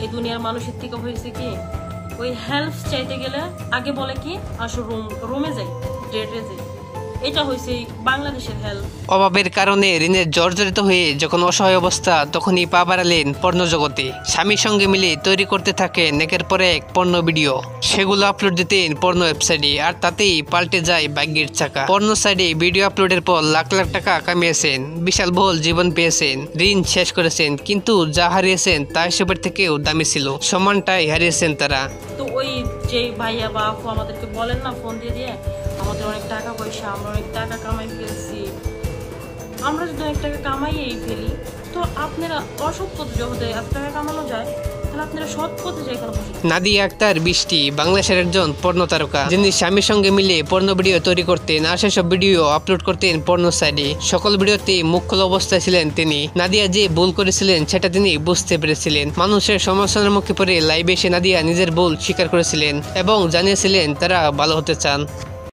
এই দুনিয়ার মানুষের থেকে হয়েছে কি, ওই হেল্প চাইতে গেলে আগে বলে কি আসো রুমে যাই, ডেটে যাই। এটা হয়েছে বাংলাদেশের হেল্প। অভাবের কারণে ঋণের জর্জরিত হয়ে যখন অসহায় অবস্থা, তখনই পা বাড়ালেন পর্ণ জগতে। স্বামীর সঙ্গে মিলে তৈরি করতে থাকেন একের পর এক পর্ণ ভিডিও। সেগুলো আপলোড দিতেন পর্ণ ওয়েবসাইটে, আর তাতেই পাল্টে যায় ভাগ্যের চাকা। পর্ণ সাইডে ভিডিও আপলোডের পর লাখ লাখ টাকা কামিয়েছেন, বিশাল বহুল জীবন পেয়েছেন, ঋণ শেষ করেছেন, কিন্তু যা হারিয়েছেন তা হিসেবের থেকেও দামি ছিল। সমানটাই হারিয়েছেন তারা। তো ওই যে ভাইয়া বা আপু আমাদেরকে বলেন না ফোন দিয়ে আমাদের অনেক টাকা পয়সা, আমরা অনেক টাকা কামাই ফেলছি, আমরা যদি অনেক টাকা কামাইয়েই ফেলি, তো আপনারা অসৎ পথে যখন এত টাকা কামানো যায়, তাহলে আপনারা সৎ পথে যায় কেন? নাদিয়া আক্তার বৃষ্টি বাংলাদেশের একজন পর্ণ তারকা, যিনি স্বামীর সঙ্গে মিলে পর্ণ ভিডিও তৈরি করতেন আর সেসব ভিডিও আপলোড করতেন পর্ণ সাইডে। সকল ভিডিওতে মুখ খোলা অবস্থায় ছিলেন তিনি। নাদিয়া যে ভুল করেছিলেন সেটা তিনি বুঝতে পেরেছিলেন। মানুষের সমালোচনার মুখে পড়ে লাইভে এসে নাদিয়া নিজের ভুল স্বীকার করেছিলেন এবং জানিয়েছিলেন তারা ভালো হতে চান।